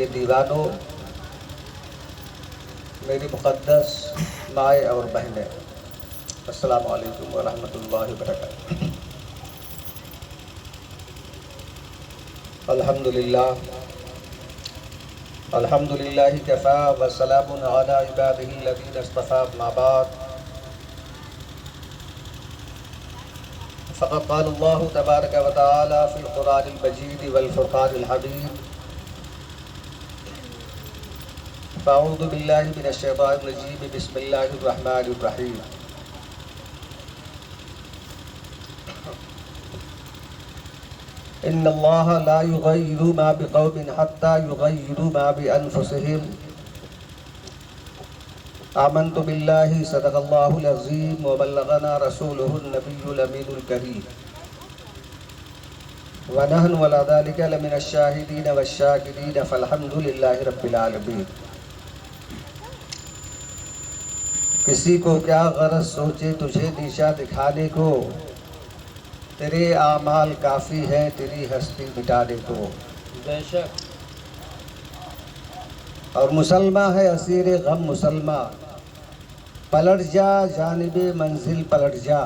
کے دیوانوں، میری مقدس مائیں اور بہنیں، السلام علیکم ورحمۃ اللہ وبرکاتہ۔ الحمدللہ الحمدللہ کفا وسلام علی عبادہ الذین اصطفیٰ، اما بعد، فقد قال اللہ تبارک و تعالی فی القرآن المجید والفرقان الحمید، فاعوذ باللہ من الشیطان الرجیم، بسم اللہ الرحمن الرحیم۔ ان اللہ لا یغیر ما بقوم حتی یغیروا ما بانفسہم، آمنت باللہ صدق اللہ العظیم وبلغنا رسولہ النبی الامین الکریم، ونحن علی ذلک لمن الشاہدین والشاکرین، فالحمد للہ رب العالمین۔ کسی کو کیا غرض سوچے تجھے نیچا دکھانے کو، تیرے اعمال کافی ہیں تیری ہستی مٹانے کو۔ بے شک۔ اور مسلمہ ہے اسیر غم مسلمہ، پلٹ جا جانب منزل پلٹ جا،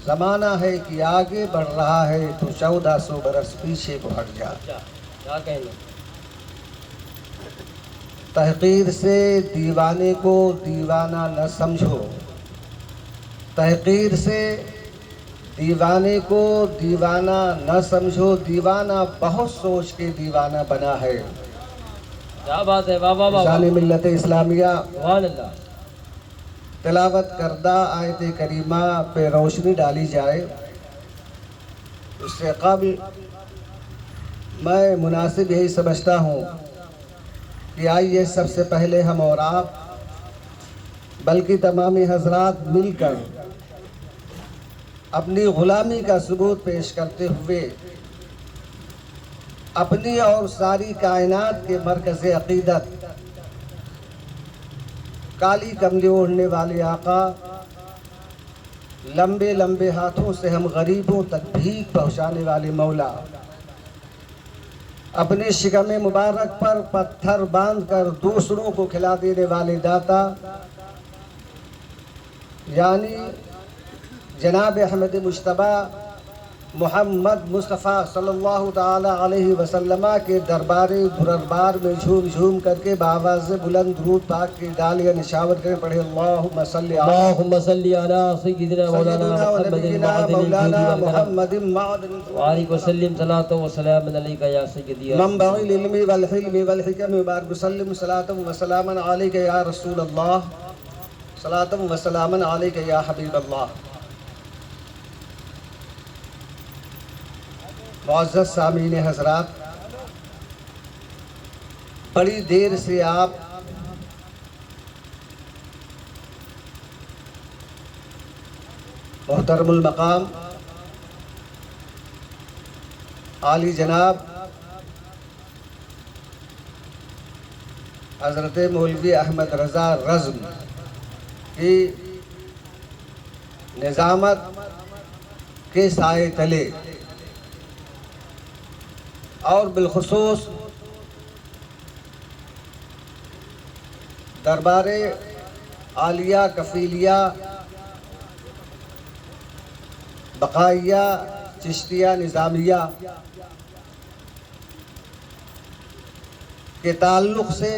زمانہ ہے کہ آگے بڑھ رہا ہے تو 1400 برس پیچھے کو ہٹ جا۔ کیا کہنا؟ تحقیر سے دیوانے کو دیوانہ نہ سمجھو، تحقیر سے دیوانے کو دیوانہ نہ سمجھو، دیوانہ بہت سوچ کے دیوانہ بنا ہے۔ کیا بات ہے، واہ واہ واہ، شان ملت اسلامیہ سبحان اللہ۔ تلاوت کردہ آیت کریمہ پہ روشنی ڈالی جائے، اس سے قبل میں مناسب یہی سمجھتا ہوں کہ آئیے سب سے پہلے ہم اور آپ، بلکہ تمامی حضرات مل کر اپنی غلامی کا ثبوت پیش کرتے ہوئے اپنی اور ساری کائنات کے مرکز عقیدت، کالی کملی اوڑھنے والے آقا، لمبے لمبے ہاتھوں سے ہم غریبوں تک بھیک پہنچانے والے مولا، اپنے شکم مبارک پر پتھر باندھ کر دوسروں کو کھلا دینے والے داتا، یعنی جناب احمد مجتبیٰ محمد مصطفیٰ صلی اللہ تعالی علیہ وسلم کے دربار میں جھوم جھوم کر کے بآواز بلند درود پاک کی ڈالیاں نشاور کریں، پڑھے اللہم صلی علی سیدنا مولانا محمد معدن وعلیکم وسلم، صلاۃ و سلام علیک یا سیدی، منبع العلم والحلم والحکم، وبارک وسلم صلاۃ و سلام علیک یا رسول اللہ، صلاۃ و سلام علیک یا حبیب اللہ۔ معزز سامعین حضرات، بڑی دیر سے آپ محترم المقام عالی جناب حضرت مولوی احمد رضا رزم کی نظامت کے سائے تلے، اور بالخصوص دربار عالیہ کفیلیہ بقائیہ چشتیہ نظامیہ کے تعلق سے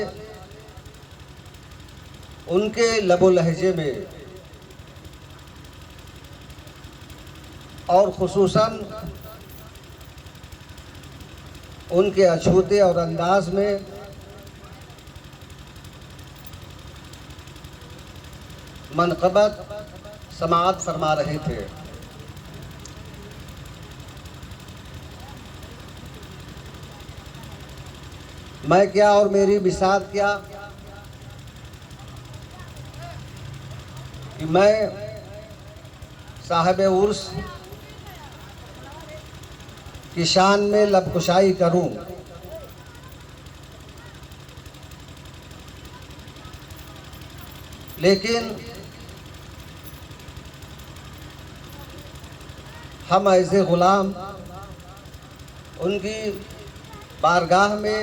ان کے لب و لہجے میں، اور خصوصاً ان کے اچھوتے اور انداز میں منقبت سماعت فرما رہے تھے۔ میں کیا اور میری بساط کیا کہ میں صاحب عرس کی شان میں لب کشائی کروں، لیکن ہم ایسے غلام ان کی بارگاہ میں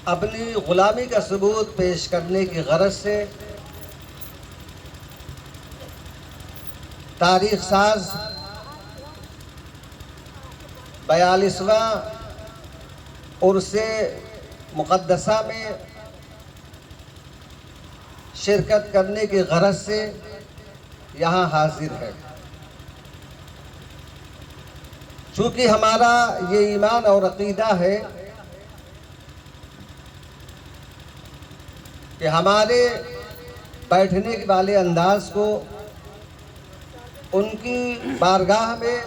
اپنی غلامی کا ثبوت پیش کرنے کی غرض سے تاریخ ساز 42واں عرس مقدسہ میں شرکت کرنے کی غرض سے یہاں حاضر ہے۔ چونکہ ہمارا یہ ایمان اور عقیدہ ہے کہ ہمارے بیٹھنے والے انداز کو ان کی بارگاہ میں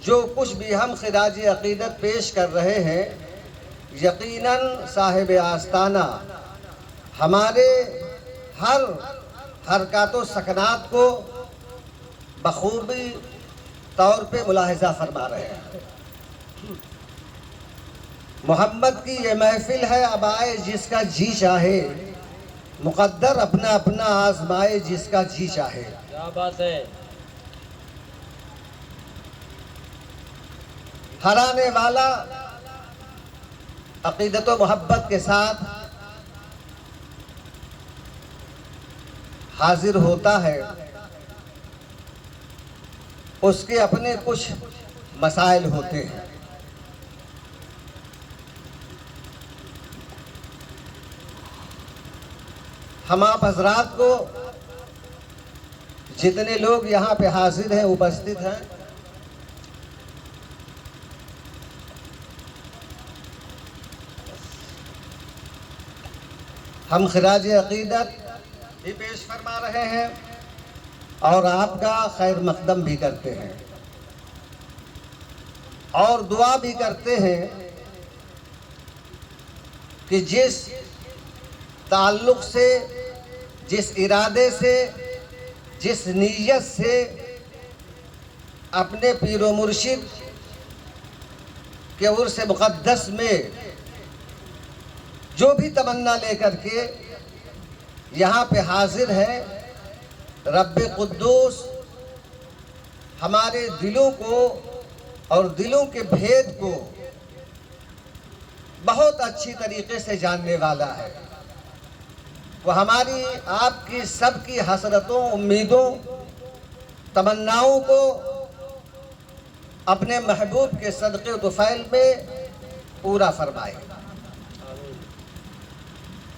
جو کچھ بھی ہم خراج عقیدت پیش کر رہے ہیں، یقیناً صاحب آستانہ ہمارے ہر حرکات و سکنات کو بخوبی طور پہ ملاحظہ فرما رہے ہیں۔ محمد کی یہ محفل ہے، اب آئے جس کا جی چاہے، مقدر اپنا اپنا آزمائے جس کا جی چاہے۔ کیا بات ہے۔ ہر آنے والا عقیدت و محبت کے ساتھ حاضر ہوتا ہے، اس کے اپنے کچھ مسائل ہوتے ہیں۔ ہم آپ حضرات کو جتنے لوگ یہاں پہ حاضر ہیں، اپستھت ہیں، ہم خراج عقیدت بھی پیش فرما رہے ہیں اور آپ کا خیر مقدم بھی کرتے ہیں اور دعا بھی کرتے ہیں کہ جس تعلق سے، جس ارادے سے، جس نیت سے اپنے پیر و مرشد کے عرس مقدس میں جو بھی تمنا لے کر کے یہاں پہ حاضر ہے، رب قدوس ہمارے دلوں کو اور دلوں کے بھید کو بہت اچھی طریقے سے جاننے والا ہے۔ وہ ہماری آپ کی سب کی حسرتوں، امیدوں، تمناؤں کو اپنے محبوب کے صدقے و طفیل میں پورا فرمائے۔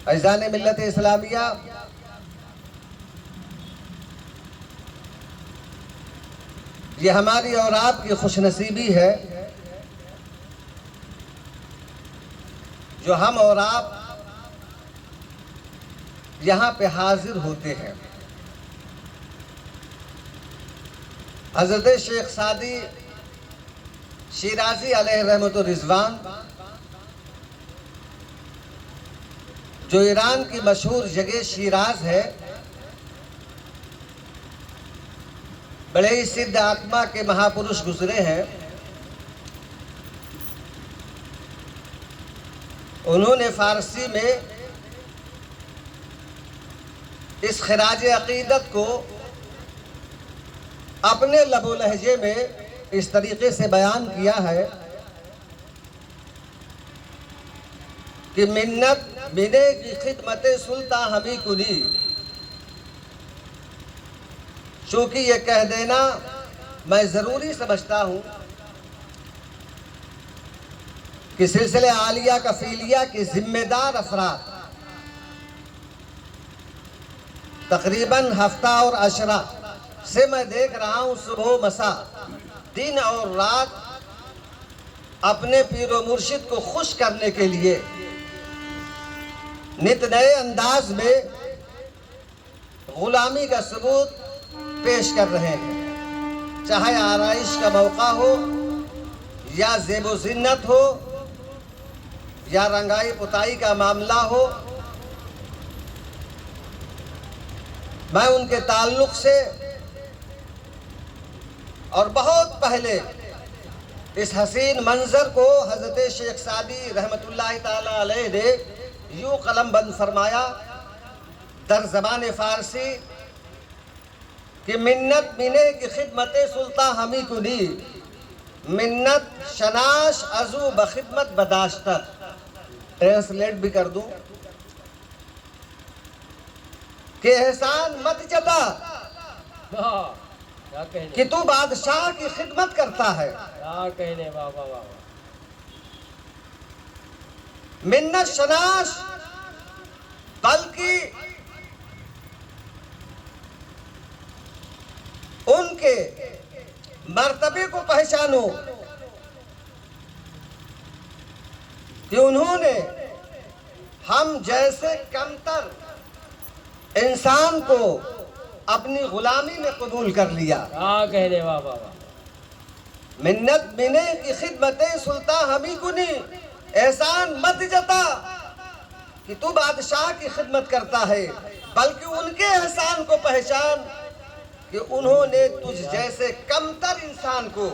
عزیزان ملت اسلامیہ، یہ ہماری اور آپ کی خوش نصیبی ہے جو ہم اور آپ یہاں پہ حاضر ہوتے ہیں۔ حضرت شیخ سعدی شیرازی علیہ رحمت و رضوان، جو ایران کی مشہور جگہ شیراز ہے، بڑے ہی سدھ آتما کے مہاپرش گزرے ہیں۔ انہوں نے فارسی میں اس خراج عقیدت کو اپنے لب و لہجے میں اس طریقے سے بیان کیا ہے کہ منت منے کی خدمت سلطان ہمیں کنی، چونکہ یہ کہہ دینا میں ضروری سمجھتا ہوں کہ سلسلہ عالیہ کفیلیہ کے ذمہ دار افراد تقریباً ہفتہ اور عشرہ سے میں دیکھ رہا ہوں، صبح و مساء، دن اور رات اپنے پیر و مرشد کو خوش کرنے کے لیے نت نئے انداز میں غلامی کا ثبوت پیش کر رہے ہیں، چاہے آرائش کا موقع ہو یا زیب و زینت ہو یا رنگائی پتائی کا معاملہ ہو۔ میں ان کے تعلق سے اور بہت پہلے اس حسین منظر کو حضرت شیخ سعدی رحمت اللہ تعالی علیہ نے یوں قلم بند فرمایا در زبان فارسی کہ منت مینے کی خدمت سلطان ہمی کنی، منت شناش ازو بخدمت بداشتر۔ ٹرانسلیٹ بھی کر دوں کہ احسان مت جتا ہاں کیا کہنے کہ تو بادشاہ کی خدمت کرتا ہے، کیا کہنے واہ واہ واہ منت شناس، بلکہ ان کے مرتبے کو پہچانو کہ انہوں نے ہم جیسے کمتر انسان کو اپنی غلامی میں قبول کر لیا۔ کیا کہنے واہ واہ واہ منت منے کی خدمت سلطان ہمیں کنی، احسان مت جتا کہ تو بادشاہ کی خدمت کرتا ہے، بلکہ ان کے احسان کو پہچان کہ انہوں نے تجھ جیسے کمتر انسان کو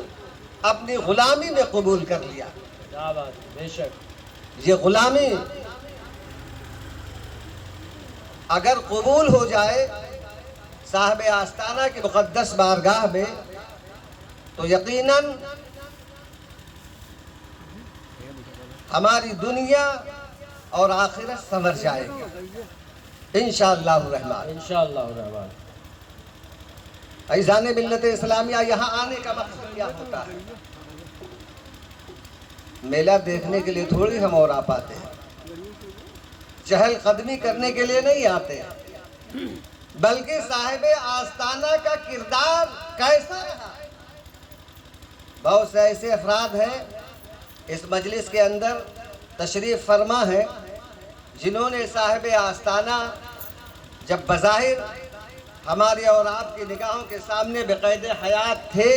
اپنی غلامی میں قبول کر لیا۔ کیا بات ہے، بے شک یہ غلامی اگر قبول ہو جائے صاحب آستانہ کی مقدس بارگاہ میں تو یقیناً ہماری دنیا اور آخرت سنور جائے گی انشاءاللہ الرحمن۔ انشاءاللہ الرحمن۔ عزیزان ملت اسلامیہ، یہاں آنے کا مقصد کیا ہوتا ہے؟ میلہ دیکھنے کے لیے تھوڑی ہم اور آ پاتے ہیں، چہل قدمی کرنے کے لیے نہیں آتے ہیں، بلکہ صاحب آستانہ کا کردار کیسا رہا۔ بہت سے ایسے افراد ہیں اس مجلس کے اندر تشریف فرما ہے جنہوں نے صاحب آستانہ جب بظاہر ہماری اور آپ کی نگاہوں کے سامنے بقید حیات تھے،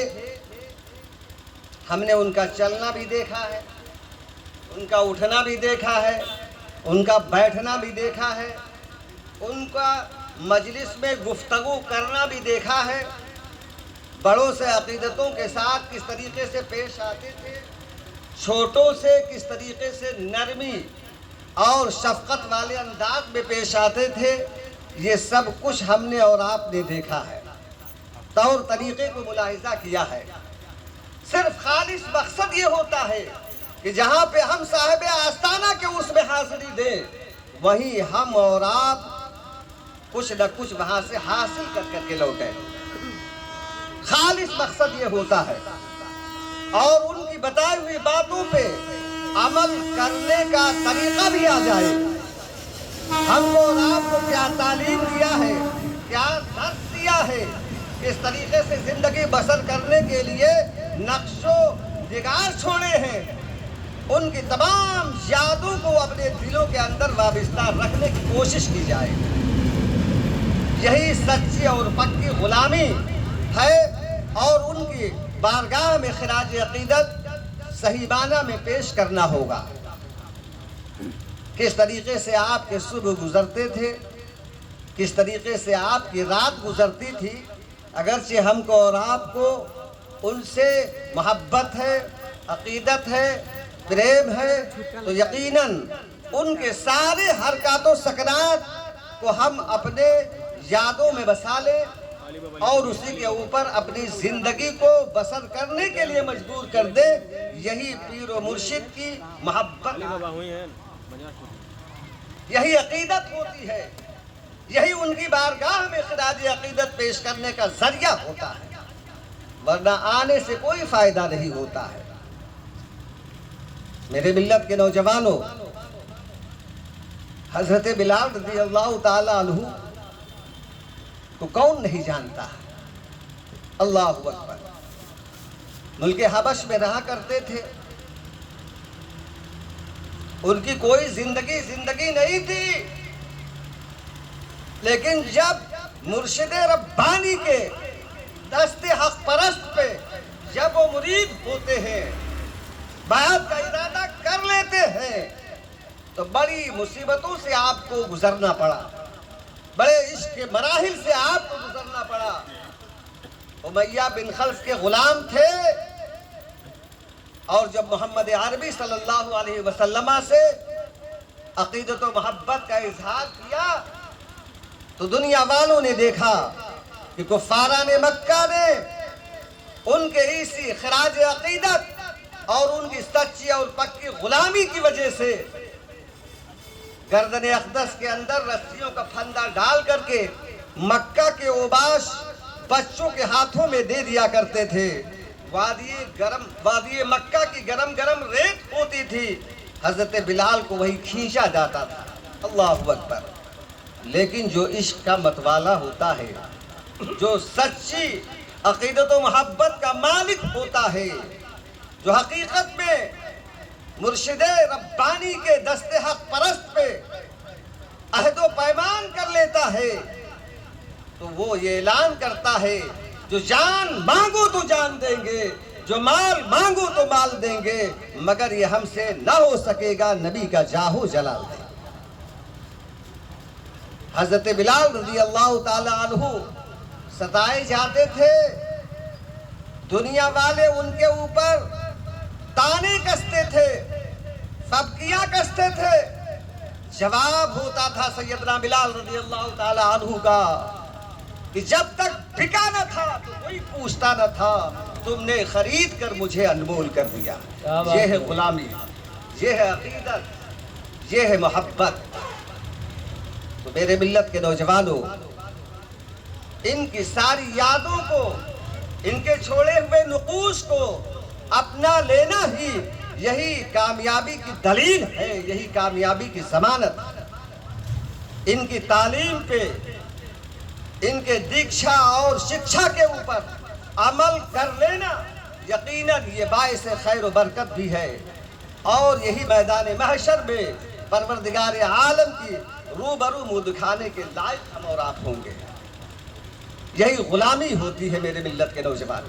ہم نے ان کا چلنا بھی دیکھا ہے، ان کا اٹھنا بھی دیکھا ہے، ان کا بیٹھنا بھی دیکھا ہے، ان کا مجلس میں گفتگو کرنا بھی دیکھا ہے، بڑوں سے عقیدتوں کے ساتھ کس طریقے سے پیش آتے تھے، چھوٹوں سے کس طریقے سے نرمی اور شفقت والے انداز میں پیش آتے تھے، یہ سب کچھ ہم نے اور آپ نے دیکھا ہے، طور طریقے کو ملاحظہ کیا ہے۔ صرف خالص مقصد یہ ہوتا ہے کہ جہاں پہ ہم صاحب آستانہ کے اس میں حاضری دیں، وہیں ہم اور آپ کچھ نہ کچھ وہاں سے حاصل کر کے لوٹیں۔ خالص مقصد یہ ہوتا ہے، اور ان کی بتائی ہوئی باتوں پہ عمل کرنے کا طریقہ بھی آ جائے۔ ہم کو اور آپ کو کیا تعلیم دیا ہے، کیا درس دیا ہے، کس طریقے سے زندگی بسر کرنے کے لیے نقش و نگار چھوڑے ہیں، ان کی تمام یادوں کو اپنے دلوں کے اندر وابستہ رکھنے کی کوشش کی جائے۔ یہی سچی اور پکی غلامی ہے، اور ان کی بارگاہ میں خراج عقیدت صحیح معنی میں پیش کرنا ہوگا۔ کس طریقے سے آپ کے صبح گزرتے تھے، کس طریقے سے آپ کی رات گزرتی تھی، اگرچہ ہم کو اور آپ کو ان سے محبت ہے، عقیدت ہے، پریم ہے، تو یقیناً ان کے سارے حرکات و سکنات کو ہم اپنے یادوں میں بسا لیں اور اسی کے اوپر اپنی زندگی کو بسر کرنے کے لیے مجبور کر دے۔ یہی پیر و مرشد کی محبت، یہی عقیدت ہوتی ہے، یہی ان کی بارگاہ میں خراج عقیدت پیش کرنے کا ذریعہ ہوتا ہے، ورنہ آنے سے کوئی فائدہ نہیں ہوتا ہے۔ میرے ملت کے نوجوانوں، حضرت بلال رضی اللہ تعالی عنہ کو کون نہیں جانتا؟ اللہ اکبر۔ ملک حبش میں رہا کرتے تھے، ان کی کوئی زندگی نہیں تھی، لیکن جب مرشد ربانی کے دست حق پرست پہ جب وہ مرید ہوتے ہیں، بیعت کا ارادہ کر لیتے ہیں، تو بڑی مصیبتوں سے آپ کو گزرنا پڑا، بڑے عشق کے مراحل سے آپ کو گزرنا پڑا۔ امیہ بن خلف کے غلام تھے، اور جب محمد عربی صلی اللہ علیہ وسلم سے عقیدت و محبت کا اظہار کیا تو دنیا والوں نے دیکھا کہ کفاران مکہ نے ان کے اسی خراج عقیدت اور ان کی سچی اور پکی غلامی کی وجہ سے گردن اقدس کے اندر رسیوں کا پھندا ڈال کر کے مکہ کے اوباش بچوں کے ہاتھوں میں دے دیا کرتے تھے۔ وادی مکہ کی گرم گرم ریت ہوتی تھی، حضرت بلال کو وہی کھینچا جاتا تھا۔ اللہ اکبر۔ لیکن جو عشق کا متوالا ہوتا ہے، جو سچی عقیدت و محبت کا مالک ہوتا ہے، جو حقیقت میں مرشد ربانی کے دست حق پرست پہ عہد و پیمان کر لیتا ہے، تو وہ یہ اعلان کرتا ہے جو جان مانگو تو جان دیں گے، جو مال مانگو تو مال دیں گے، مگر یہ ہم سے نہ ہو سکے گا نبی کا جاہ و جلال دیں۔ حضرت بلال رضی اللہ تعالی عنہ ستائے جاتے تھے، دنیا والے ان کے اوپر تانے کستے تھے، فبکیاں کستے تھے۔ جواب ہوتا تھا سیدنا بلال رضی اللہ تعالی عنہ کا کہ جب تک بکا نہ تھا تو کوئی پوچھتا نہ تھا، تم نے خرید کر مجھے انمول کر دیا۔ یہ ہے غلامی، یہ ہے عقیدت، یہ ہے محبت۔ تو میرے ملت کے نوجوانوں، ان کی ساری یادوں کو، ان کے چھوڑے ہوئے نقوش کو اپنا لینا ہی یہی کامیابی کی دلیل ہے، یہی کامیابی کی ضمانت۔ ان کی تعلیم پہ، ان کے دیکشا اور شکشا کے اوپر عمل کر لینا یقیناً یہ باعث خیر و برکت بھی ہے، اور یہی میدان محشر میں پروردگار عالم کی روبرو منہ دکھانے کے لائق ہم اور آپ ہوں گے۔ یہی غلامی ہوتی ہے میرے ملت کے نوجوان۔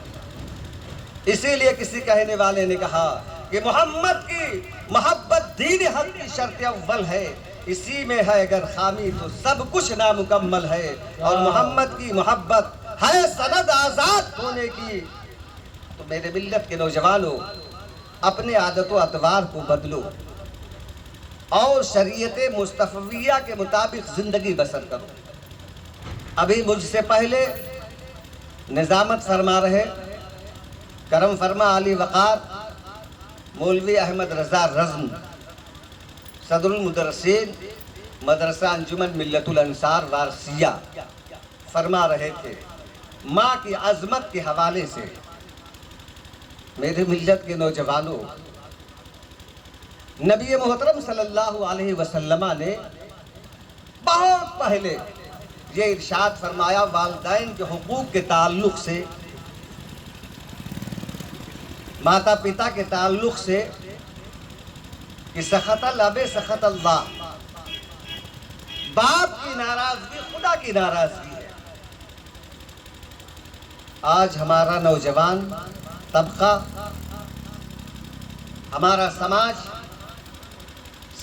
اسی لیے کسی کہنے والے نے کہا کہ محمد کی محبت دین حق کی شرط اول ہے، اسی میں ہے اگر خامی تو سب کچھ نامکمل ہے، اور محمد کی محبت ہے سند آزاد ہونے کی۔ تو میرے ملت کے نوجوانوں، اپنے عادت و اطوار کو بدلو اور شریعت مصطفیہ کے مطابق زندگی بسر کرو۔ ابھی مجھ سے پہلے نظامت فرما رہے کرم فرما علی وقار مولوی احمد رضا رزم، صدر المدرسین مدرسہ انجمن ملت الانصار وارسیہ، فرما رہے تھے ماں کی عظمت کے حوالے سے۔ میرے ملت کے نوجوانوں، نبی محترم صلی اللہ علیہ وسلم نے بہت پہلے یہ ارشاد فرمایا والدین کے حقوق کے تعلق سے، ماتا پتا کے تعلق سے، کہ سخط الاب سخط اللہ، باپ کی ناراضگی خدا کی ناراضگی ہے۔ آج ہمارا نوجوان طبقہ، ہمارا سماج،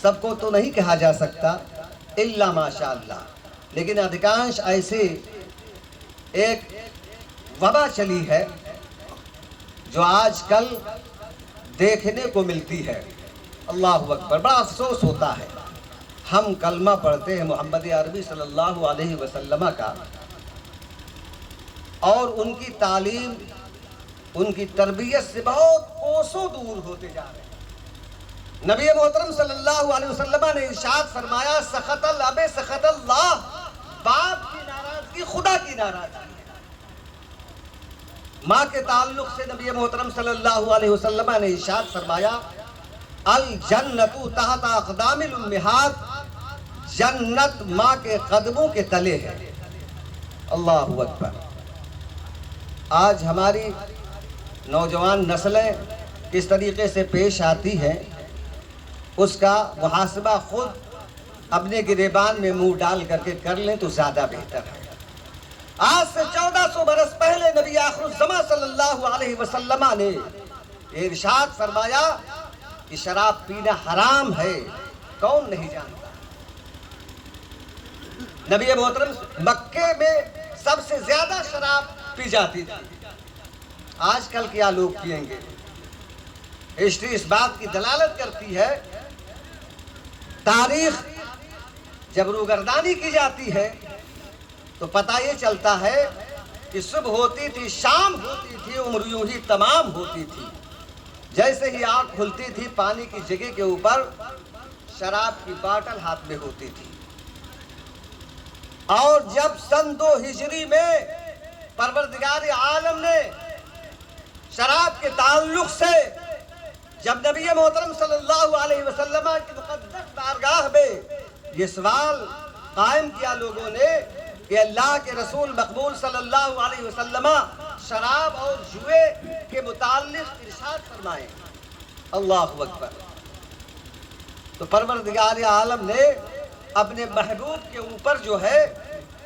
سب کو تو نہیں کہا جا سکتا الا ماشاء اللہ، لیکن ادھکانش ایسے ایک وبا چلی ہے جو آج کل دیکھنے کو ملتی ہے۔ اللہ اکبر، بڑا افسوس ہوتا ہے۔ ہم کلمہ پڑھتے ہیں محمد عربی صلی اللہ علیہ وسلم کا، اور ان کی تعلیم، ان کی تربیت سے بہت کوسوں دور ہوتے جا رہے ہیں۔ نبی محترم صلی اللہ علیہ وسلم نے ارشاد فرمایا سخط الاب سخط اللہ، باپ کی ناراضگی خدا کی ناراضگی ہے۔ ماں کے تعلق سے نبی محترم صلی اللہ علیہ وسلم نے ارشاد فرمایا الجنت تحت اقدام الامہات، جنت ماں کے قدموں کے تلے ہے۔ اللہ اکبر۔ آج ہماری نوجوان نسلیں کس طریقے سے پیش آتی ہیں، اس کا محاسبہ خود اپنے گریبان میں منہ ڈال کر کے کر لیں تو زیادہ بہتر ہے۔ آج سے 1400 برس پہلے نبی آخر الزماں صلی اللہ علیہ وسلم نے ارشاد فرمایا کہ شراب پینا حرام ہے، کون نہیں جانتا۔ نبی محترم مکے میں سب سے زیادہ شراب پی جاتی تھی، آج کل کیا لوگ پیئیں گے؟ ہسٹری اس بات کی دلالت کرتی ہے، تاریخ جب روگردانی کی جاتی ہے تو پتہ یہ چلتا ہے کہ صبح ہوتی تھی، شام ہوتی تھی، عمر یوں ہی تمام ہوتی تھی۔ جیسے ہی آنکھ کھلتی تھی، پانی کی جگہ کے اوپر شراب کی باٹل ہاتھ میں ہوتی تھی، اور جب سن 2 ہجری میں پروردگار عالم نے شراب کے تعلق سے جب نبی محترم صلی اللہ علیہ وسلم کی مقدس بارگاہ میں یہ سوال قائم کیا لوگوں نے کہ اللہ کے رسول مقبول صلی اللہ علیہ وسلم شراب اور جوئے کے متعلق ارشاد فرمائیں، اللہ اکبر، تو پروردگار عالم نے اپنے محبوب کے اوپر جو ہے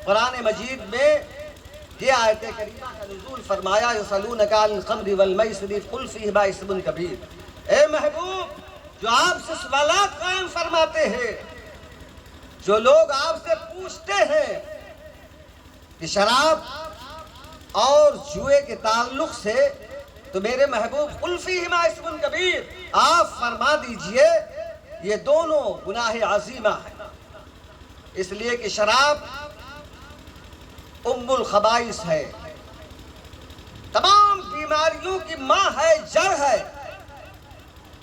قرآن مجید میں یہ آیت کریمہ کا نزول فرمایا، یسألونک عن الخمر والمیسر قل فیہما اسم کبیر۔ اے محبوب، جو آپ سے سوالات قائم فرماتے ہیں، جو لوگ آپ سے پوچھتے ہیں کہ شراب اور جوئے کے تعلق سے، تو میرے محبوب قل فیہما اسم کبیر، آپ فرما دیجئے یہ دونوں گناہ عظیمہ ہیں، اس لیے کہ شراب ام الخبائث ہے، تمام بیماریوں کی ماں ہے، جڑ ہے۔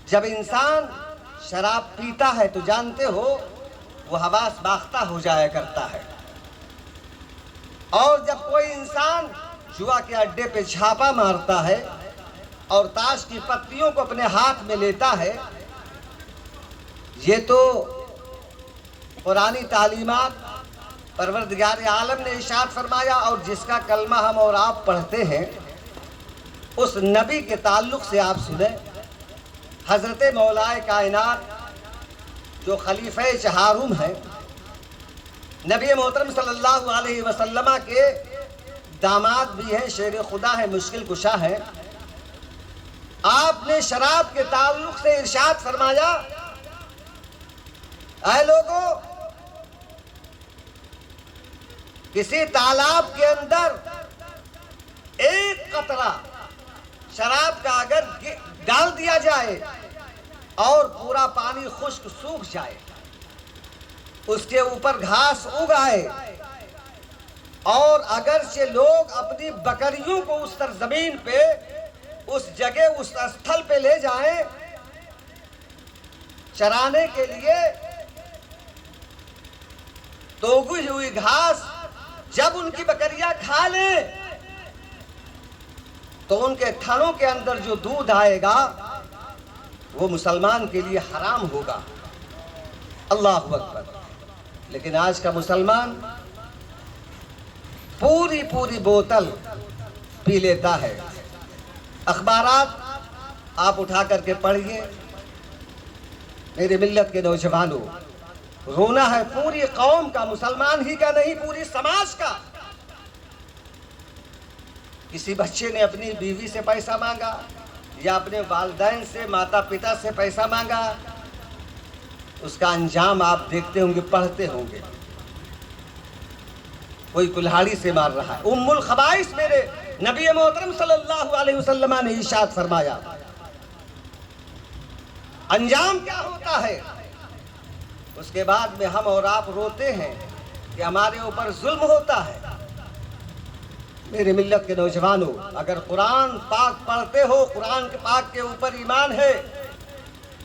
جب انسان شراب پیتا ہے تو جانتے ہو وہ حواس باختہ ہو جایا کرتا ہے، اور جب کوئی انسان جوا کے اڈے پہ چھاپا مارتا ہے اور تاش کی پتیوں کو اپنے ہاتھ میں لیتا ہے، یہ تو قرآنی تعلیمات پروردگار عالم نے ارشاد فرمایا، اور جس کا کلمہ ہم اور آپ پڑھتے ہیں اس نبی کے تعلق سے آپ سنیں۔ حضرت مولائے کائنات جو خلیفہ چہارم ہیں، نبی محترم صلی اللہ علیہ وسلم کے داماد بھی ہیں، شیر خدا ہے، مشکل کشا ہے، آپ نے شراب کے تعلق سے ارشاد فرمایا، اے لوگو، کسی تالاب کے اندر ایک قطرہ شراب کا اگر ڈال دیا جائے اور پورا پانی خشک سوکھ جائے، اس کے اوپر گھاس اگ آئے، اور اگرچہ لوگ اپنی بکریوں کو اس سرزمین پہ، اس جگہ، اس استھل پہ لے جائیں چرانے کے لیے، تو اگی ہوئی گھاس جب ان کی بکریاں کھا لیں تو ان کے تھنوں کے اندر جو دودھ آئے گا وہ مسلمان کے لیے حرام ہوگا، اللہ اکبر۔ لیکن آج کا مسلمان پوری بوتل پی لیتا ہے۔ اخبارات آپ اٹھا کر کے پڑھیے، میری ملت کے نوجوانوں، رونا ہے پوری قوم کا، مسلمان ہی کا نہیں، پوری سماج کا۔ کسی بچے نے اپنی بیوی سے پیسہ مانگا یا اپنے والدین سے، ماتا پتا سے پیسہ مانگا، اس کا انجام آپ دیکھتے ہوں گے، پڑھتے ہوں گے، کوئی کلہاڑی سے مار رہا ہے۔ ام الخبائث میرے نبی محترم صلی اللہ علیہ وسلم نے ارشاد فرمایا، انجام کیا ہوتا ہے؟ اس کے بعد میں ہم اور آپ روتے ہیں کہ ہمارے اوپر ظلم ہوتا ہے۔ میرے ملت کے نوجوانوں، اگر قرآن پاک پڑھتے ہو، قرآن پاک کے اوپر ایمان ہے،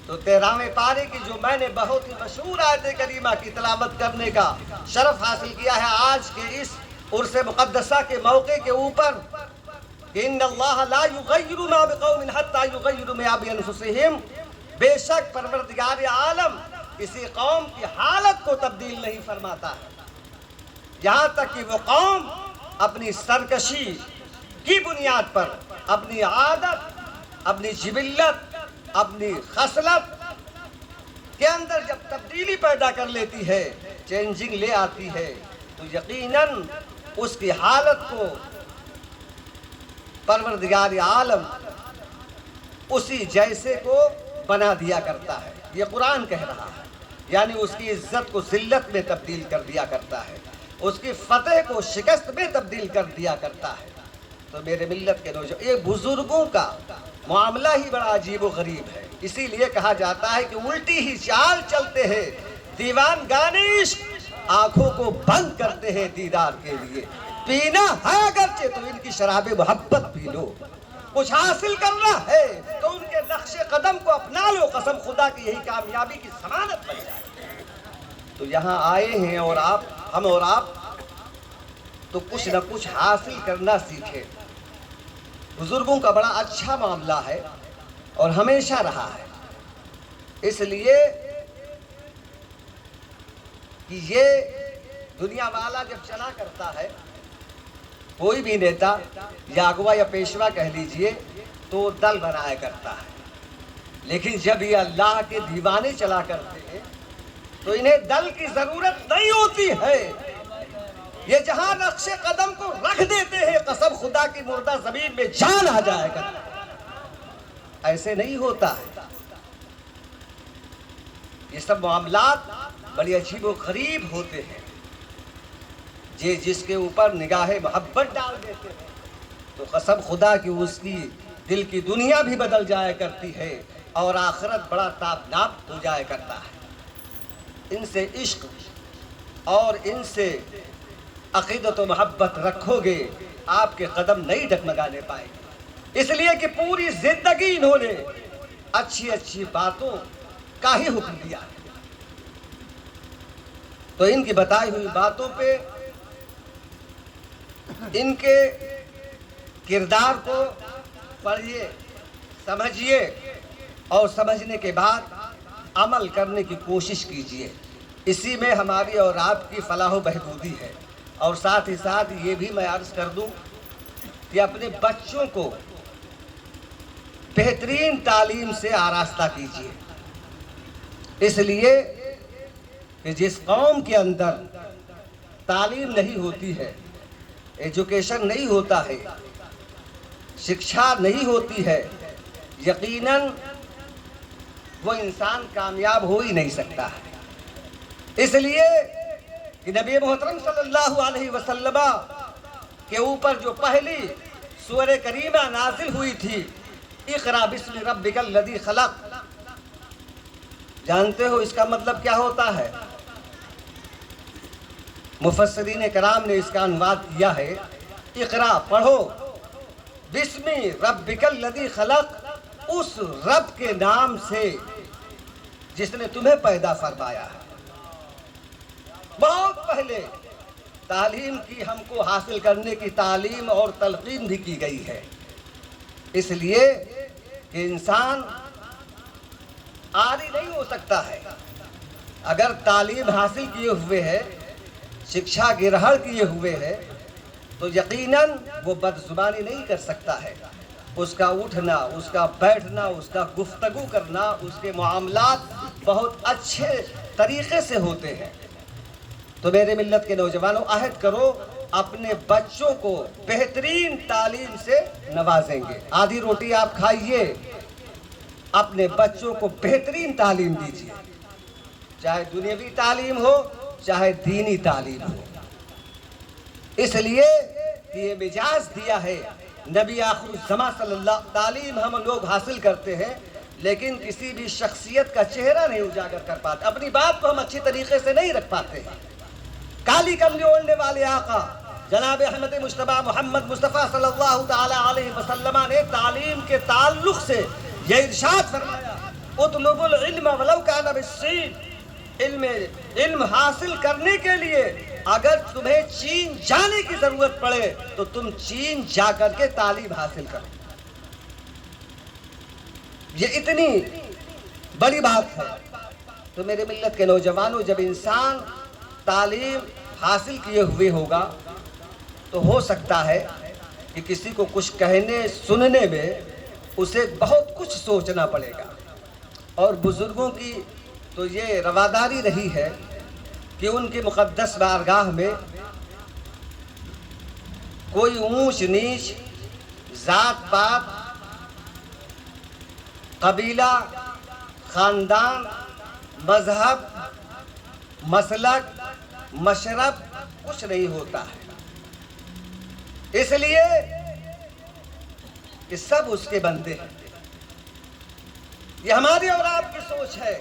تو 13ویں پارے کی جو میں نے بہت ہی مشہور آیت کریمہ کی تلاوت کرنے کا شرف حاصل کیا ہے آج کے اس عرس مقدسہ کے موقع کے اوپر، کہ ان اللہ لا یغیر ما بقوم حتی یغیروا ما بانفسہم، بے شک پروردگار عالم کسی قوم کی حالت کو تبدیل نہیں فرماتا ہے، یہاں تک کہ وہ قوم اپنی سرکشی کی بنیاد پر، اپنی عادت، اپنی جبلت، اپنی خصلت کے اندر جب تبدیلی پیدا کر لیتی ہے، چینجنگ لے آتی ہے، تو یقیناً اس کی حالت کو پروردگار عالم اسی جیسے کو بنا دیا کرتا ہے۔ یہ قرآن کہہ رہا ہے، یعنی اس کی عزت کو ذلت میں تبدیل کر دیا کرتا ہے، اس کی فتح کو شکست میں تبدیل کر دیا کرتا ہے۔ تو میرے ملت کے نوجوان، یہ بزرگوں کا معاملہ ہی بڑا عجیب و غریب ہے، اسی لیے کہا جاتا ہے کہ الٹی ہی چال چلتے ہیں دیوان گانے عشق، آنکھوں کو بند کرتے ہیں دیدار کے لیے۔ پینا ہے اگرچہ تو ان کی شراب محبت پی لو، کچھ حاصل کرنا ہے تو ان کے نقش قدم کو اپنا لو، قسم خدا کی یہی کامیابی کی ضمانت بن جائے۔ تو یہاں آئے ہیں اور ہم اور آپ تو کچھ نہ کچھ حاصل کرنا سیکھے۔ بزرگوں کا بڑا اچھا معاملہ ہے اور ہمیشہ رہا ہے، اس لیے کہ یہ دنیا والا جب چلا کرتا ہے، کوئی بھی نیتا یا اغوا یا پیشوا کہہ لیجئے، تو دل بنایا کرتا ہے، لیکن جب یہ اللہ کے دیوانے چلا کرتے ہیں تو انہیں دل کی ضرورت نہیں ہوتی ہے۔ یہ جہاں نقش قدم کو رکھ دیتے ہیں، قسم خدا کی مردہ زمین میں جان آ جائے گا۔ ایسے نہیں ہوتا ہے۔ یہ سب معاملات بڑی عجیب و غریب ہوتے ہیں۔ جس کے اوپر نگاہ محبت ڈال دیتے ہیں تو قسم خدا کی اس کی دل کی دنیا بھی بدل جایا کرتی ہے اور آخرت بڑا تابناک ہو جایا کرتا ہے۔ ان سے عشق اور ان سے عقیدت و محبت رکھو گے، آپ کے قدم نہیں ڈگمگانے پائیں گے۔ اس لیے کہ پوری زندگی انہوں نے اچھی اچھی باتوں کا ہی حکم دیا، تو ان کی بتائی ہوئی باتوں پہ، ان کے کردار کو پڑھیے، سمجھیے اور سمجھنے کے بعد عمل کرنے کی کوشش کیجیے۔ اسی میں ہماری اور آپ کی فلاح و بہبودی ہے۔ اور ساتھ ہی ساتھ یہ بھی میں عرض کر دوں کہ اپنے بچوں کو بہترین تعلیم سے آراستہ کیجیے، اس لیے کہ جس قوم کے اندر تعلیم نہیں ہوتی ہے، ایجوکیشن نہیں ہوتا ہے، شکشا نہیں ہوتی ہے، یقیناً وہ انسان کامیاب ہو ہی نہیں سکتا ہے۔ اس لیے کہ نبی محترم صلی اللہ علیہ وسلم کے اوپر جو پہلی سورہ کریمہ نازل ہوئی تھی، اقرا بسم ربک الذی خلق، جانتے ہو اس کا مطلب کیا ہوتا ہے؟ مفسرین کرام نے اس کا عنوان کیا ہے، اقرا پڑھو، بسم ربک الذی خلق، اس رب کے نام سے جس نے تمہیں پیدا فرمایا ہے۔ بہت پہلے تعلیم کی ہم کو حاصل کرنے کی تعلیم اور تلقین بھی کی گئی ہے، اس لیے کہ انسان عاری نہیں ہو سکتا ہے۔ اگر تعلیم حاصل کیے ہوئے ہے، شکشا گرہڑ کیے ہوئے ہے، تو یقیناً وہ بدزبانی نہیں کر سکتا ہے۔ اس کا اٹھنا، اس کا بیٹھنا، اس کا گفتگو کرنا، اس کے معاملات بہت اچھے طریقے سے ہوتے ہیں۔ تو میرے ملت کے نوجوانوں، عہد کرو اپنے بچوں کو بہترین تعلیم سے نوازیں گے۔ آدھی روٹی آپ کھائیے، اپنے بچوں کو بہترین تعلیم دیجیے، چاہے دنیاوی تعلیم ہو چاہے دینی تعلیم ہو۔ اس لیے کہ یہ مجاز دیا ہے نبی آخر الزماں صلی اللہ، تعلیم ہم لوگ حاصل کرتے ہیں لیکن کسی بھی شخصیت کا چہرہ نہیں اجاگر کر پاتے، اپنی بات کو ہم اچھی طریقے سے نہیں رکھ پاتے ہیں۔ کالی کملی اوڑھنے والے آقا جناب احمد مجتبیٰ محمد مصطفیٰ صلی اللہ تعالی علیہ وسلم نے تعلیم کے تعلق سے یہ ارشاد فرمایا، اطلبوا العلم ولو کان بالصین، علم حاصل کرنے کے لیے اگر تمہیں چین جانے کی ضرورت پڑے تو تم چین جا کر کے تعلیم حاصل کرو۔ یہ اتنی بڑی بات ہے۔ تو میرے ملت کے نوجوانوں، جب انسان تعلیم حاصل کیے ہوئے ہوگا تو ہو سکتا ہے کہ کسی کو کچھ کہنے سننے میں اسے بہت کچھ سوچنا پڑے گا، اور بزرگوں کی تو یہ رواداری رہی ہے کہ ان کی مقدس بارگاہ میں کوئی اونچ نیچ، ذات پات، قبیلہ، خاندان، مذہب، مسلک، مشرب کچھ نہیں ہوتا ہے، اس لیے کہ سب اس کے بندے ہیں۔ یہ ہماری اور آپ کی سوچ ہے،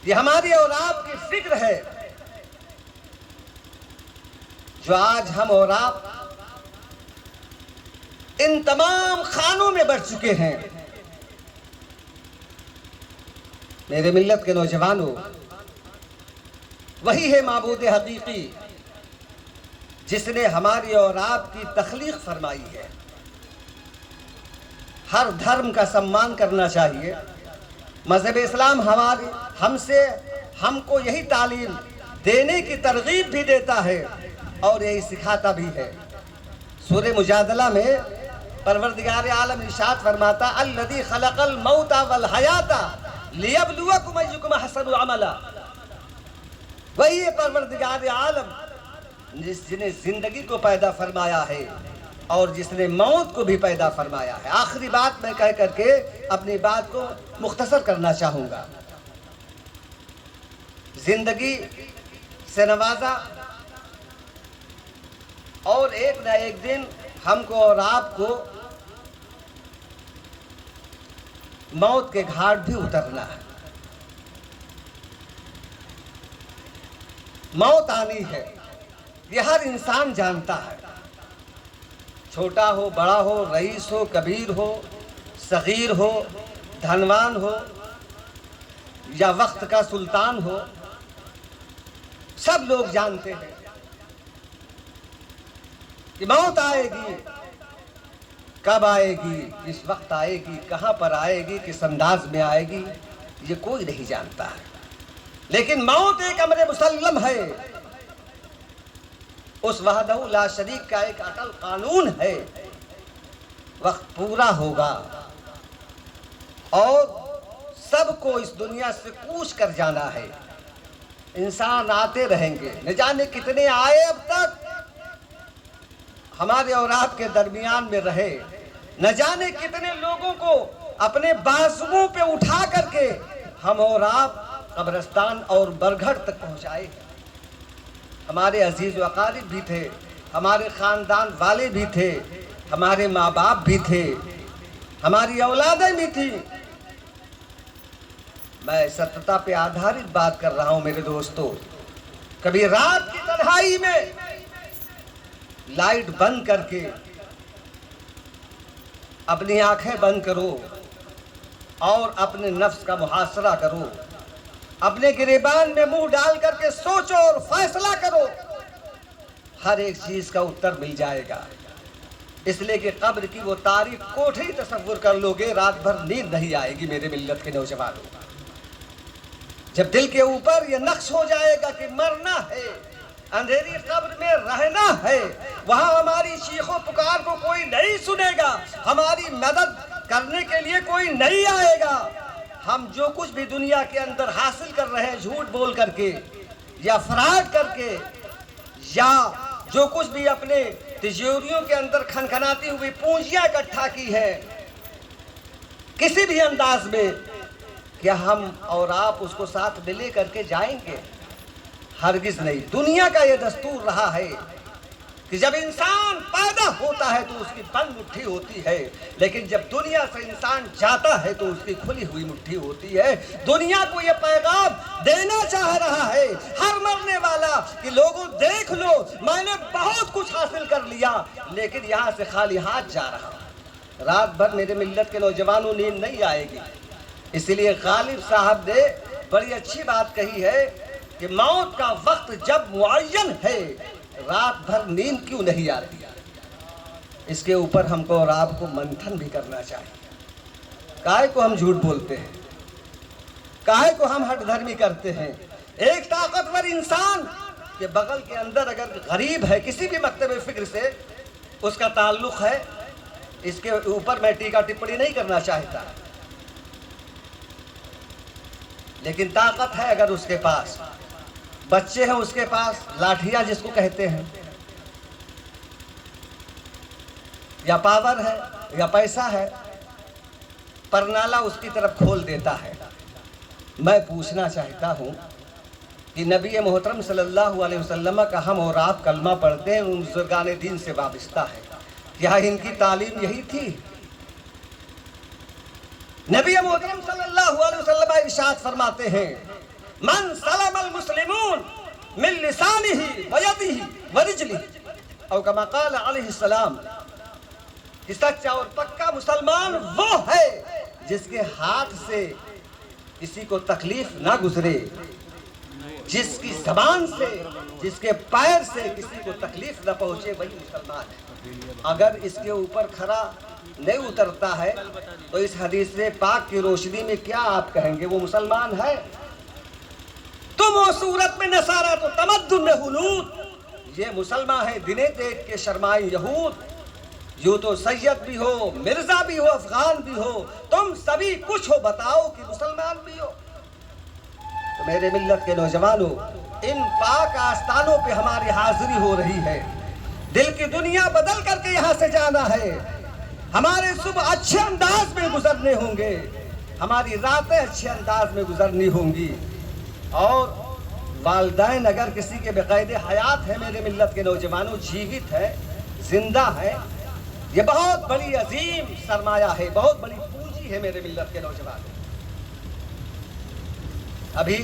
یہ ہماری اور آپ کی فکر ہے، جو آج ہم اور آپ ان تمام خانوں میں بڑھ چکے ہیں۔ میرے ملت کے نوجوانوں، وہی ہے معبود حقیقی جس نے ہماری اور آپ کی تخلیق فرمائی ہے۔ ہر دھرم کا سمان کرنا چاہیے۔ مذہب اسلام ہم کو یہی تعلیم دینے کی ترغیب بھی دیتا ہے اور یہی سکھاتا بھی ہے۔ سورہ مجادلہ میں پروردگار عالم ارشاد فرماتا الذی خلق الموت والحیات لیبلوکم ایکم احسن عملا۔ وہی ہے پروردگار عالم جس نے زندگی کو پیدا فرمایا ہے اور جس نے موت کو بھی پیدا فرمایا ہے۔ آخری بات میں کہہ کر کے اپنی بات کو مختصر کرنا چاہوں گا۔ زندگی سے نوازا اور ایک نہ ایک دن ہم کو اور آپ کو موت کے گھاٹ بھی اترنا ہے۔ موت آنی ہے، یہ ہر انسان جانتا ہے، چھوٹا ہو بڑا ہو، رئیس ہو کبیر ہو، صغیر ہو دھنوان ہو یا وقت کا سلطان ہو، سب لوگ جانتے ہیں کہ موت آئے گی۔ کب آئے گی، کس وقت آئے گی، کہاں پر آئے گی، کس انداز میں آئے گی، یہ کوئی نہیں جانتا ہے۔ لیکن موت ایک امر مسلم ہے، اس وحدہ لا شریک کا ایک اٹل قانون ہے۔ وقت پورا ہوگا اور سب کو اس دنیا سے کوچ کر جانا ہے۔ انسان آتے رہیں گے، نہ جانے کتنے آئے اب تک ہمارے اور آپ کے درمیان میں رہے، نہ جانے کتنے لوگوں کو اپنے بازوؤں پہ اٹھا کر کے ہم اور آپ قبرستان اور برگھٹ تک پہنچائے۔ ہمارے عزیز و اقارب بھی تھے، ہمارے خاندان والے بھی تھے، ہمارے ماں باپ بھی تھے، ہماری اولادیں بھی تھیں۔ میں ستیہ پہ آدھارت بات کر رہا ہوں میرے دوستو۔ کبھی رات کی تنہائی میں لائٹ بند کر کے اپنی آنکھیں بند کرو اور اپنے نفس کا محاصرہ کرو، اپنے گریبان میں منہ ڈال کر کے سوچو اور فیصلہ کرو، ہر ایک چیز کا اتر مل جائے گا۔ اس لیے کہ قبر کی وہ تاریک کوٹھی تصور کر لوگے، رات بھر نیند نہیں آئے گی میرے ملت کے نوجوانوں۔ جب دل کے اوپر یہ نقش ہو جائے گا کہ مرنا ہے، اندھیری قبر میں رہنا ہے، وہاں ہماری چیخ و پکار کو کوئی نہیں سنے گا، ہماری مدد کرنے کے لیے کوئی نہیں آئے گا۔ ہم جو کچھ بھی دنیا کے اندر حاصل کر رہے ہیں جھوٹ بول کر کے یا فراڈ کر کے، یا جو کچھ بھی اپنے تجوریوں کے اندر کھنکھناتی ہوئی پونجیاں اکٹھا کی ہے، کسی بھی انداز میں، کیا ہم اور آپ اس کو ساتھ میں لے کر کے جائیں گے؟ ہرگز نہیں۔ دنیا کا یہ دستور رہا ہے کہ جب انسان پیدا ہوتا ہے تو اس کی بند مٹھی ہوتی ہے، لیکن جب دنیا سے انسان جاتا ہے تو اس کی کھلی ہوئی مٹھی ہوتی ہے۔ دنیا کو یہ پیغام دینا چاہ رہا ہے ہر مرنے والا کہ لوگوں دیکھ لو، میں نے بہت کچھ حاصل کر لیا لیکن یہاں سے خالی ہاتھ جا رہا ہوں۔ رات بھر میرے ملت کے نوجوانوں نیند نہیں آئے گی۔ اس لیے غالب صاحب نے بڑی اچھی بات کہی ہے کہ موت کا وقت جب معین ہے، رات بھر نیند کیوں نہیں آتی؟ اس کے اوپر ہم کو اور آپ کو منتھن بھی کرنا چاہیے۔ کاہے کو ہم جھوٹ بولتے ہیں، کاہے کو ہم ہٹ دھرمی کرتے ہیں؟ ایک طاقتور انسان کے بغل کے اندر اگر غریب ہے کسی بھی مکتب فکر سے اس کا تعلق ہے، اس کے اوپر میں ٹیکا ٹپڑی نہیں کرنا چاہتا، لیکن طاقت ہے اگر اس کے پاس، بچے ہیں اس کے پاس، لاٹھیاں جس کو کہتے ہیں، یا پاور ہے یا پیسہ ہے، پرنالہ اس کی طرف کھول دیتا ہے۔ میں پوچھنا چاہتا ہوں کہ نبی محترم صلی اللہ علیہ وسلم کا ہم اور آپ کلمہ پڑھتے ہیں، ان بزرگان دین سے وابستہ ہے، کیا ان کی تعلیم یہی تھی؟ نبی محترم صلی اللہ علیہ وسلم ارشاد فرماتے ہیں من سلم المسلمون من لسانہ ویدہ ورجلہ، او کما قال علیہ السلام، کہ سچا اور پکا مسلمان وہ ہے جس کے ہاتھ سے کسی کو تکلیف نہ گزرے، جس کی زبان سے، جس کے پیر سے کسی کو تکلیف نہ پہنچے، وہی مسلمان ہے۔ اگر اس کے اوپر کھرا نہیں اترتا ہے تو اس حدیث پاک کی روشنی میں کیا آپ کہیں گے وہ مسلمان ہے؟ تم وہ صورت میں نصارہ تو تمدن میں ہنود، یہ مسلمان ہے دنے دیکھ کے شرمائیں یہود۔ یوں تو سید بھی ہو، مرزا بھی ہو، افغان بھی ہو، تم سبھی کچھ ہو، بتاؤ کہ مسلمان بھی ہو۔ تو میرے ملت کے نوجوانوں، ان پاک آستانوں پہ ہماری حاضری ہو رہی ہے، دل کی دنیا بدل کر کے یہاں سے جانا ہے۔ ہمارے صبح اچھے انداز میں گزرنے ہوں گے، ہماری راتیں اچھے انداز میں گزرنی ہوں گی، اور والدین اگر کسی کے بقید حیات ہے میرے ملت کے نوجوانوں، جیوت ہے، زندہ ہے، یہ بہت بڑی عظیم سرمایہ ہے، بہت بڑی پونجی ہے میرے ملت کے نوجوانوں۔ ابھی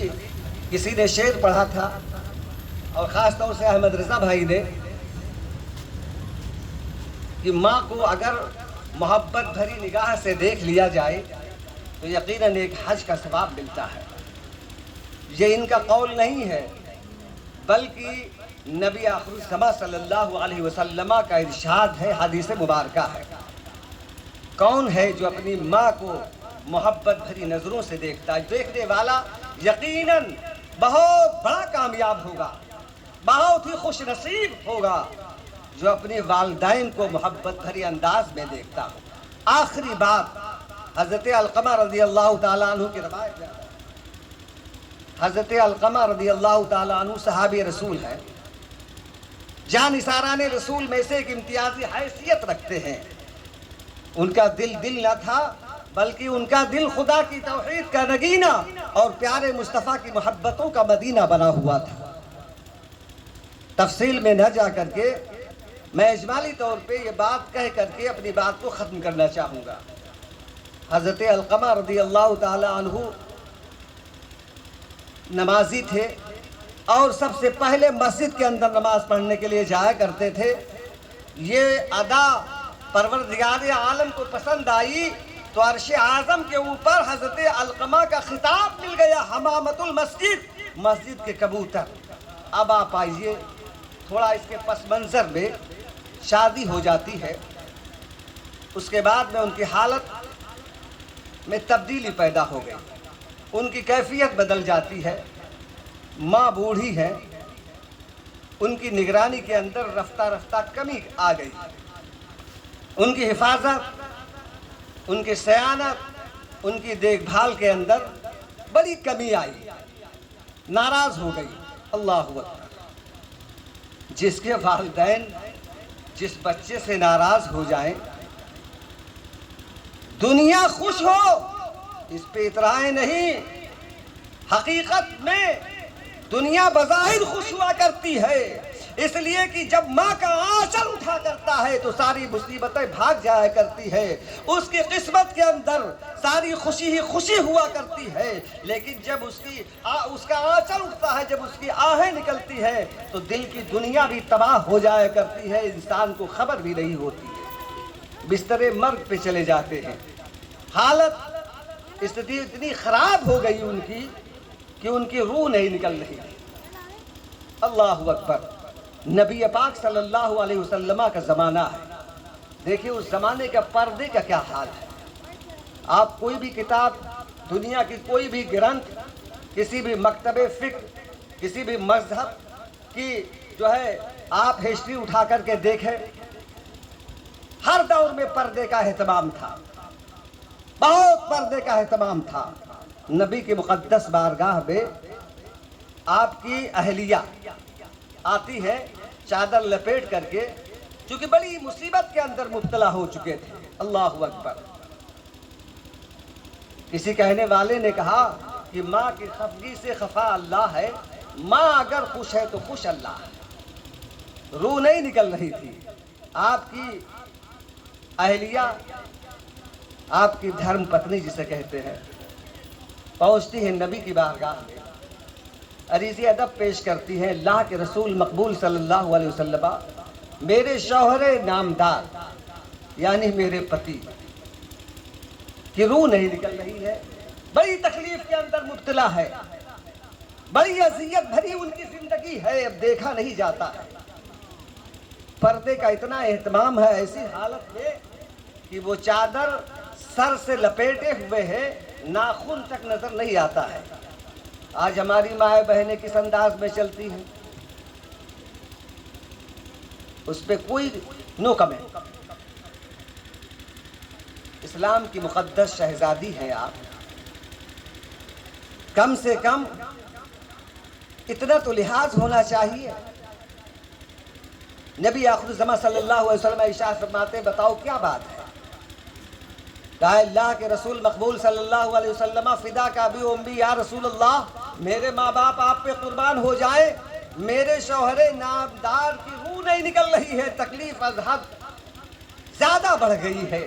کسی نے شعر پڑھا تھا، اور خاص طور سے احمد رضا بھائی نے، کہ ماں کو اگر محبت بھری نگاہ سے دیکھ لیا جائے تو یقیناً ایک حج کا ثواب ملتا ہے۔ یہ ان کا قول نہیں ہے، بلکہ نبی آخر الزماں صلی اللہ علیہ وسلم کا ارشاد ہے، حدیث مبارکہ ہے۔ کون ہے جو اپنی ماں کو محبت بھری نظروں سے دیکھتا ہے؟ دیکھنے والا یقیناً بہت بڑا کامیاب ہوگا، بہت ہی خوش نصیب ہوگا جو اپنے والدین کو محبت بھری انداز میں دیکھتا ہو۔ آخری بات حضرت علقمہ رضی اللہ تعالیٰ عنہ کی روایت ہے۔ حضرت علقمہ رضی اللہ تعالیٰ عنہ صحابی رسول ہے، جانثاران رسول میں سے ایک امتیازی حیثیت رکھتے ہیں۔ ان کا دل نہ تھا، بلکہ ان کا دل خدا کی توحید کا نگینہ اور پیارے مصطفیٰ کی محبتوں کا مدینہ بنا ہوا تھا۔ تفصیل میں نہ جا کر کے میں اجمالی طور پہ یہ بات کہہ کر کے اپنی بات کو ختم کرنا چاہوں گا۔ حضرت علقمہ رضی اللہ تعالی عنہ نمازی تھے، اور سب سے پہلے مسجد کے اندر نماز پڑھنے کے لیے جایا کرتے تھے۔ یہ ادا پروردگار عالم کو پسند آئی تو عرش اعظم کے اوپر حضرت علقمہ کا خطاب مل گیا، حمامت المسجد، مسجد کے کبوتر۔ اب آپ آئیے، تھوڑا اس کے پس منظر میں شادی ہو جاتی ہے، اس کے بعد میں ان کی حالت میں تبدیلی پیدا ہو گئی، ان کی کیفیت بدل جاتی ہے۔ ماں بوڑھی ہے، ان کی نگرانی کے اندر رفتہ رفتہ کمی آ گئی، ان کی حفاظت، ان کی صیانت، ان کی دیکھ بھال کے اندر بڑی کمی آئی، ناراض ہو گئی۔ اللہ اکبر! جس کے والدین جس بچے سے ناراض ہو جائیں، دنیا خوش ہو اس پہ اترائے نہیں، حقیقت میں دنیا بظاہر خوش ہوا کرتی ہے، اس لیے کہ جب ماں کا آنچل اٹھا کرتا ہے تو ساری مصیبتیں بھاگ جایا کرتی ہے، اس کی قسمت کے اندر ساری خوشی ہی خوشی ہوا کرتی ہے۔ لیکن جب اس کا آنچل اٹھتا ہے، جب اس کی آہیں نکلتی ہے تو دل کی دنیا بھی تباہ ہو جایا کرتی ہے، انسان کو خبر بھی نہیں ہوتی ہے، بستر مرگ پہ چلے جاتے ہیں۔ حالت استھتی اتنی خراب ہو گئی ان کی کہ ان کی روح نہیں نکل رہی۔ اللہ اکبر! نبی پاک صلی اللہ علیہ وسلم کا زمانہ ہے، دیکھیے اس زمانے کا پردے کا کیا حال ہے۔ آپ کوئی بھی کتاب، دنیا کی کوئی بھی گرنتھ، کسی بھی مکتب فکر، کسی بھی مذہب کی جو ہے آپ ہسٹری اٹھا کر کے دیکھیں، ہر دور میں پردے کا اہتمام تھا، بہت پردے کا اہتمام تھا۔ نبی کی مقدس بارگاہ میں آپ کی اہلیہ آتی ہے چادر لپیٹ کر کے، چونکہ بڑی مصیبت کے اندر مبتلا ہو چکے تھے۔ اللہ اکبر! کسی کہنے والے نے کہا کہ ماں کی خفگی سے خفا اللہ ہے، ماں اگر خوش ہے تو خوش اللہ ہے۔ روح نہیں نکل رہی تھی۔ آپ کی اہلیہ، آپ کی دھرم پتنی جسے کہتے ہیں، پہنچتی ہے نبی کی بارگاہ میں، عریض ادب پیش کرتی ہیں، اللہ کے رسول مقبول صلی اللہ علیہ وسلم، میرے شوہر نامدار یعنی میرے پتی کی روح نہیں نکل رہی ہے، بڑی تکلیف کے اندر مبتلا ہے، بڑی اذیت بھری ان کی زندگی ہے، اب دیکھا نہیں جاتا ہے۔ پردے کا اتنا اہتمام ہے ایسی حالت میں کہ وہ چادر سر سے لپیٹے ہوئے ہے، ناخن تک نظر نہیں آتا ہے۔ آج ہماری مائیں بہنیں کس انداز میں چلتی ہیں، اس پہ کوئی نو کمنٹ۔ اسلام کی مقدس شہزادی ہیں آپ، کم سے کم اتنا تو لحاظ ہونا چاہیے۔ نبی آخر الزمان صلی اللہ علیہ وسلم ارشاد فرماتے ہیں بتاؤ کیا بات ہے؟ کہا اللہ کے رسول مقبول صلی اللہ علیہ وسلم فدا کا ابی و امی یا رسول اللہ، میرے ماں باپ آپ پہ قربان ہو جائیں، میرے شوہر نامدار کی روح نہیں نکل رہی ہے، تکلیف از حد زیادہ بڑھ گئی ہے،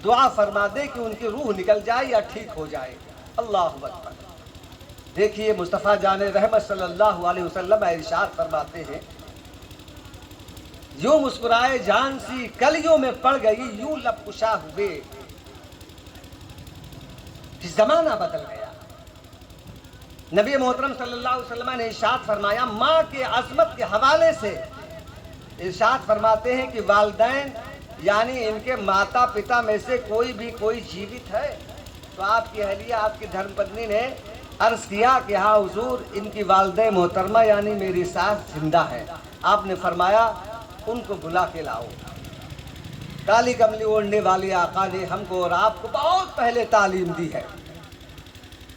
دعا فرما دے کہ ان کی روح نکل جائے یا ٹھیک ہو جائے۔ اللہ اکبر۔ دیکھیے مصطفیٰ جان رحمت صلی اللہ علیہ وسلم ارشاد فرماتے ہیں یوں مسکرائے جان سی کلیوں میں پڑ گئی، یوں لب کشا ہوئے، زمانہ بدل گیا۔ نبی محترم صلی اللہ علیہ وسلم نے ارشاد فرمایا، ماں کے عظمت کے حوالے سے ارشاد فرماتے ہیں کہ والدین یعنی ان کے ماتا پتا میں سے کوئی جیوت ہے؟ تو آپ کی اہلیہ آپ کی دھرم پتنی نے عرض کیا کہ ہاں حضور، ان کی والدہ محترمہ یعنی میری ساس زندہ ہے۔ آپ نے فرمایا ان کو بلا کے لاؤ۔ کالی کملی اوڑھنے والے آقا نے ہم کو اور آپ کو بہت پہلے تعلیم دی ہے،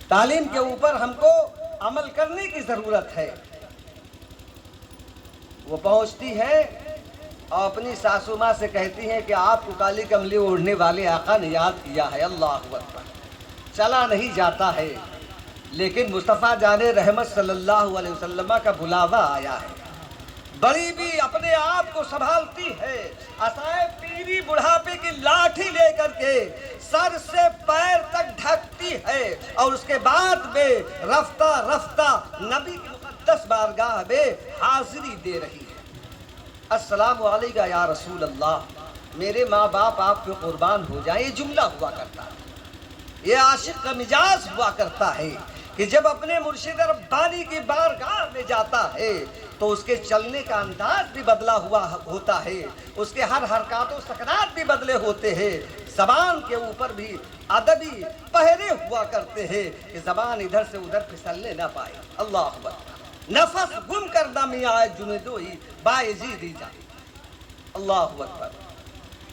تعلیم کے اوپر ہم کو عمل کرنے کی ضرورت ہے۔ وہ پہنچتی ہے اور اپنی ساسو ماں سے کہتی ہیں کہ آپ کو کالی کملی اوڑھنے والے آقا نے یاد کیا ہے۔ اللہ اکبر۔ چلا نہیں جاتا ہے، لیکن مصطفیٰ جان رحمت صلی اللہ علیہ وسلم کا بلاوا آیا ہے۔ بڑی بھی اپنے آپ کو سنبھالتی ہے، عصائے پیری بڑھاپے کی لاٹھی لے کر کے سر سے پیر تک ڈھکتی ہے، اور اس کے بعد میں رفتہ رفتہ نبی کی مقدس بارگاہ میں حاضری دے رہی ہے۔ السلام علیکم یا رسول اللہ، میرے ماں باپ آپ پہ قربان ہو جائیں، یہ جملہ ہوا کرتا ہے، یہ عاشق کا مزاج ہوا کرتا ہے کہ جب اپنے مرشد ربانی کی بارگاہ میں جاتا ہے تو اس کے چلنے کا انداز بھی بدلا ہوا ہوتا ہے، اس کے ہر حرکات و سکنات بھی بدلے ہوتے ہیں، زبان کے اوپر بھی ادبی پہرے ہوا کرتے ہیں کہ زبان ادھر سے ادھر پھسلنے نہ پائے۔ اللہ اکبر۔ نفس گم کردہ میاں جندوئی بایزید جائے۔ اللہ اکبر۔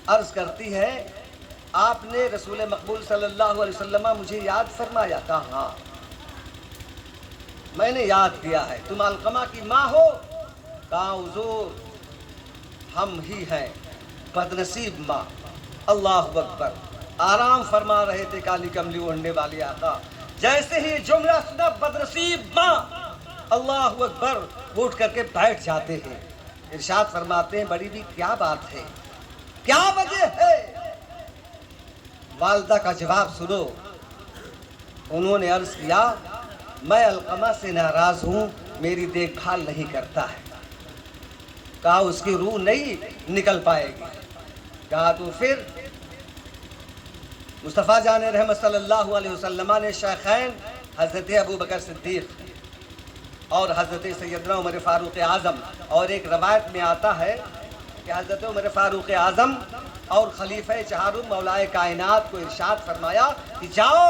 عرض کرتی ہے آپ نے رسول مقبول صلی اللہ علیہ وسلم مجھے یاد فرمایا؟ کہا ہاں میں نے یاد کیا ہے۔ تم علقمہ کی ماں ہو؟ کہا حضور ہم ہی ہیں، بدنصیب ماں۔ اللہ اکبر۔ آرام فرما رہے تھے کالی کملی اوڑھنے والے آقا، جیسے ہی جملہ سنا بدنصیب ماں، اللہ اکبر، اٹھ کر کے بیٹھ جاتے ہیں۔ ارشاد فرماتے ہیں بڑی بھی کیا بات ہے، کیا وجہ ہے؟ والدہ کا جواب سنو۔ انہوں نے عرض کیا میں علقمہ سے ناراض ہوں، میری دیکھ بھال نہیں کرتا ہے۔ کہا اس کی روح نہیں نکل پائے گی۔ کہا تو پھر؟ مصطفیٰ جان رحمت صلی اللہ علیہ وسلم نے شیخین حضرت ابو بکر صدیق اور حضرت سیدنا عمر فاروق اعظم، اور ایک روایت میں آتا ہے کہ حضرت عمر فاروق اعظم اور خلیفہ چہارم مولائے کائنات کو ارشاد فرمایا کہ جاؤ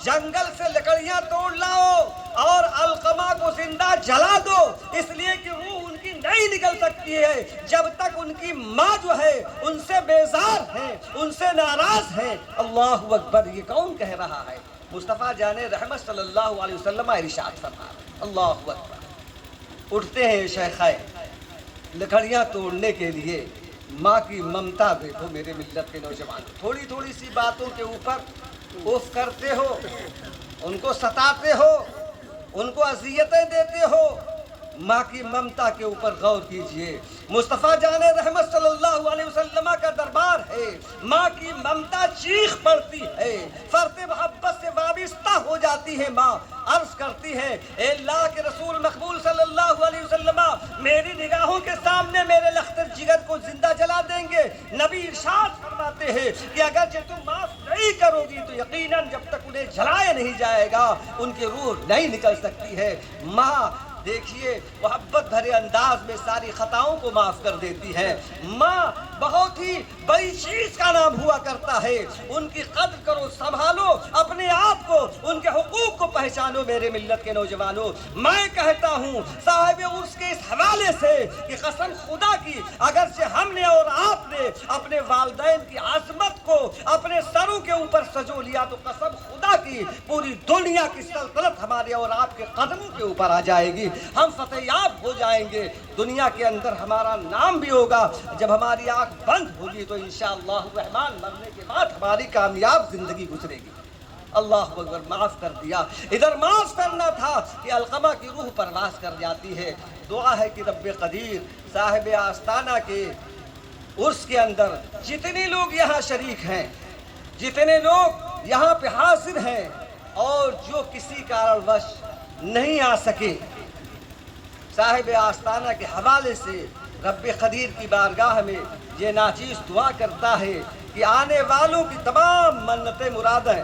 جنگل سے لکڑیاں توڑ لاؤ اور علقمہ کو زندہ جلا دو، اس لیے کہ روح ان کی نہیں نکل سکتی ہے جب تک ان کی ماں جو ہے ان سے بیزار ہے، ان سے ناراض ہے۔ اللہ اکبر۔ یہ کون کہہ رہا ہے؟ مصطفیٰ جان رحمت صلی اللہ علیہ وسلم ارشاد فرما رہے ہیں۔ اللہ اکبر۔ اٹھتے ہیں شیخین لکڑیاں توڑنے کے لیے۔ ماں کی ممتا دیکھو میرے ملت کے نوجوان، تھوڑی تھوڑی سی باتوں کے اوپر اف کرتے ہو، ان کو ستاتے ہو، ان کو اذیتیں دیتے ہو۔ ماں کی ممتا کے اوپر غور کیجئے۔ مصطفیٰ جان رحمت صلی اللہ علیہ وسلم کا دربار ہے، ماں کی ممتا چیخ پڑتی ہے، فرط محبت سے وابستہ ہو جاتی ہے ماں۔ عرض کرتی ہے اے اللہ کے رسول مقبول صلی اللہ علیہ وسلم میری نگاہوں کے سامنے میرے لخت جگر کو زندہ جلا دیں گے۔ نبی ارشاد فرماتے ہیں کہ اگرچہ تم معاف نہیں کرو گی تو یقیناً جب تک انہیں جلایا نہیں جائے گا ان کی روح نہیں نکل سکتی ہے۔ ماں دیکھیے محبت بھرے انداز میں ساری خطاؤں کو معاف کر دیتی ہے۔ ماں بہت ہی بڑی چیز کا نام ہوا کرتا ہے، ان کی قدر کرو، سنبھالو اپنے آپ کو، ان کے حقوق کو پہچانو میرے ملت کے نوجوانوں۔ میں کہتا ہوں صاحب عرس کے اس حوالے سے کہ قسم خدا کی اگرچہ ہم نے اور آپ نے اپنے والدین کی عظمت کو اپنے سروں کے اوپر سجو لیا تو قسم خدا کی پوری دنیا کی سلطنت ہمارے اور آپ کے قدموں کے اوپر آ جائے گی، ہم فتح یاب ہو جائیں گے، دنیا کے اندر ہمارا نام بھی ہوگا۔ جب ہماری آنکھ بند ہوگی تو انشاءاللہ الرحمن مرنے کے بعد ہماری کامیاب زندگی گزرے گی۔ اللہ اکبر، معاف کر دیا، ادھر معاف کرنا تھا کہ علقمہ کی روح پرواز کر جاتی ہے۔ دعا ہے کہ رب قدیر صاحب آستانہ کے عرس کے اندر جتنے لوگ یہاں شریک ہیں، جتنے لوگ یہاں پہ حاضر ہیں اور جو کسی کارن وش نہیں آ سکے، صاحب آستانہ کے حوالے سے رب قدیر کی بارگاہ میں یہ ناچیز دعا کرتا ہے کہ آنے والوں کی تمام منتیں مرادیں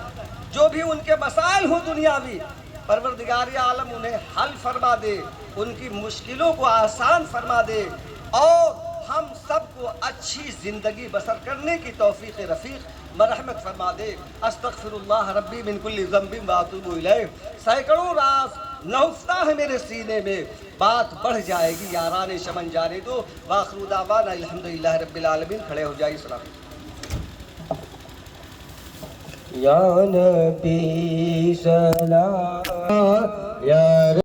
جو بھی ان کے مسائل ہوں دنیاوی، پروردگار عالم انہیں حل فرما دے، ان کی مشکلوں کو آسان فرما دے اور ہم سب کو اچھی زندگی بسر کرنے کی توفیق رفیق مرحمت فرما دے۔ استغفر اللہ ربی من کل ذنب واتوب الیہ۔ سینکڑوں راز نہفتہ ہے میرے سینے میں، بات بڑھ جائے گی، یاران شمن جانے دو۔ وآخر دعوانا الحمدللہ رب العالمین۔ کھڑے ہو جائیے، سلام۔ یا نبی سلام، یا